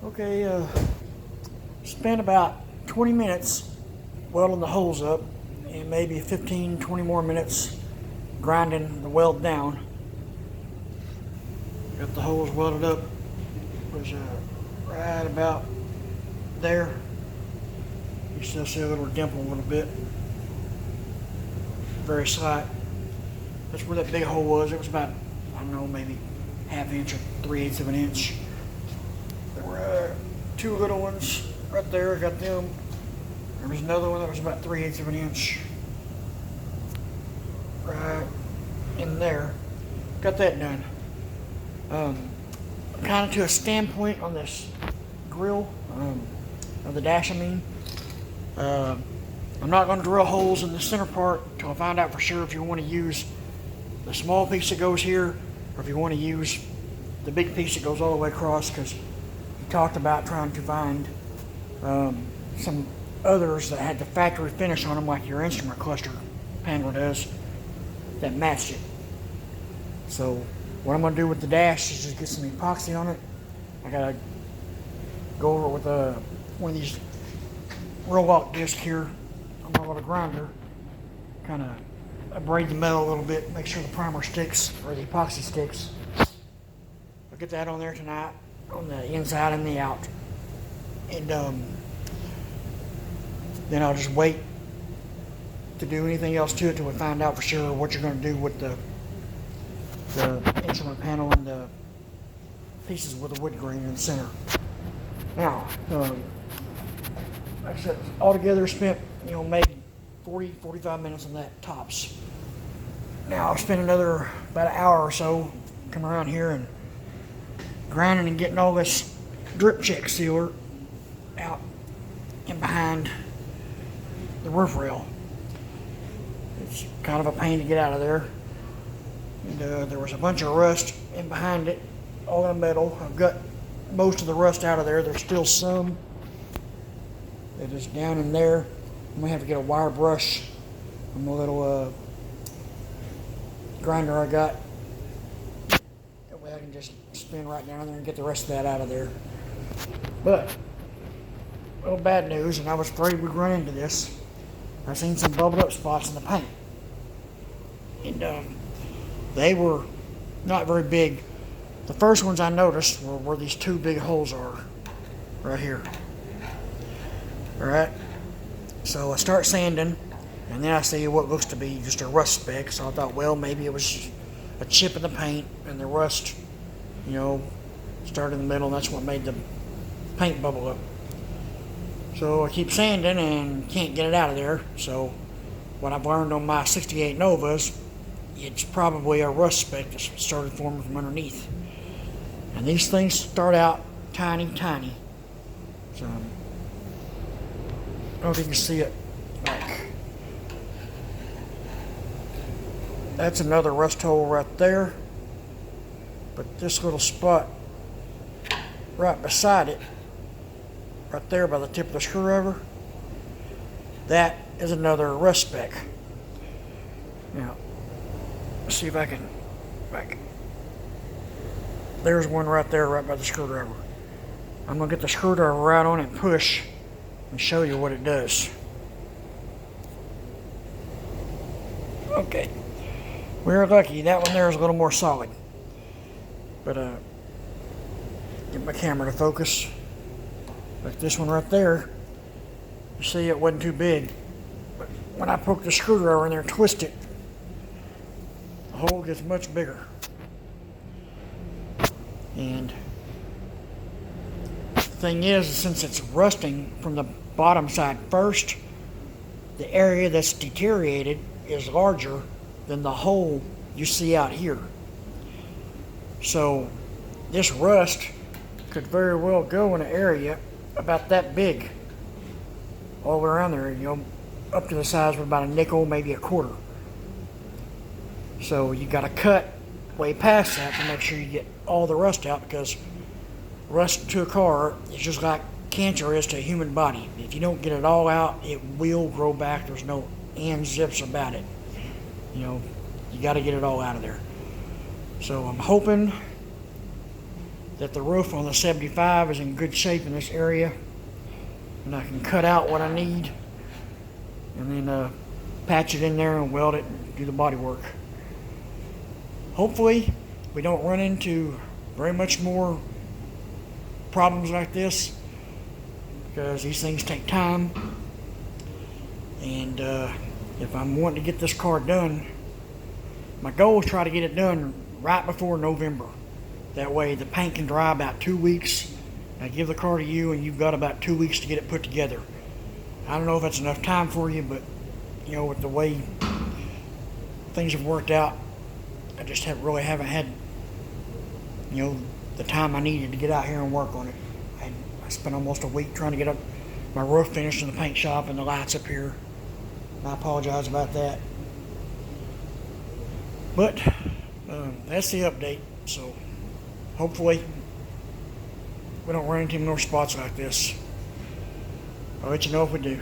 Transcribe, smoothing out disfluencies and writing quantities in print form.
Okay, spent about 20 minutes welding the holes up and maybe 15, 20 more minutes grinding the weld down. Got the holes welded up. Was right about there. You still see a little dimple a little bit. Very slight. That's where that big hole was. It was about, I don't know, maybe ½ inch or 3/8 of an inch. There were two little ones right there. I got them. There was another one that was about 3/8 of an inch. Right in there. Got that done. Kind of to a standpoint on this grill, of the dash, I mean. I'm not going to drill holes in the center part until I find out for sure if you want to use the small piece that goes here or if you want to use the big piece that goes all the way across, because he talked about trying to find some others that had the factory finish on them like your instrument cluster panel does that matched it. So what I'm going to do with the dash is just get some epoxy on it. I got to go over it with one of these roll-out discs here on my little grinder. Kind of abrade the metal a little bit, make sure the primer sticks, or the epoxy sticks. I'll get that on there tonight, on the inside and the out. And then I'll just wait to do anything else to it till we find out for sure what you're going to do with the instrument panel and the pieces with the wood grain in the center. Now, like I said, altogether spent, maybe 40, 45 minutes on that tops. Now I'll spend another about an hour or so coming around here and grinding and getting all this drip check sealer out and behind the roof rail. It's kind of a pain to get out of there. And there was a bunch of rust in behind it, all in metal. I've got most of the rust out of there. There's still some that is down in there. I'm gonna have to get a wire brush from the little grinder I got. That way I can just spin right down there and get the rest of that out of there. But, a little bad news, and I was afraid we'd run into this. I seen some bubbled up spots in the paint. And they were not very big. The first ones I noticed were where these two big holes are, right here. Alright, so I start sanding, and then I see what looks to be just a rust speck. So I thought, well, maybe it was a chip in the paint, and the rust, started in the middle, and that's what made the paint bubble up. So I keep sanding and can't get it out of there. So what I've learned on my 68 Novas, it's probably a rust speck that started forming from underneath. And these things start out tiny, tiny. So I don't know if you can see it. That's another rust hole right there. But this little spot right beside it, right there by the tip of the screwdriver, that is another rust speck. Now, let's see if I can, there's one right there, right by the screwdriver. I'm going to get the screwdriver right on it and push and show you what it does. Okay. We're lucky. That one there is a little more solid. But, get my camera to focus. Like this one right there. You see it wasn't too big. But when I poke the screwdriver in there and twist it, the hole gets much bigger. And the thing is, since it's rusting from the bottom side first, the area that's deteriorated is larger than the hole you see out here. So this rust could very well go in an area about that big all the way around there, up to the size of about a nickel, maybe a quarter. So you got to cut way past that to make sure you get all the rust out, because rust to a car is just like cancer is to a human body. If you don't get it all out, it will grow back. There's no ands, zips about it. You got to get it all out of there. So I'm hoping that the roof on the 75 is in good shape in this area, and I can cut out what I need and then patch it in there and weld it and do the body work. Hopefully we don't run into very much more problems like this, because these things take time, and if I'm wanting to get this car done, my goal is to try to get it done right before November. That way the paint can dry about 2 weeks. I give the car to you and you've got about 2 weeks to get it put together. I don't know if that's enough time for you, but you know, with the way things have worked out, I just haven't had, you know, the time I needed to get out here and work on it. I spent almost a week trying to get up my roof finished in the paint shop and the lights up here. I apologize about that. But that's the update. So hopefully we don't run into more spots like this. I'll let you know if we do.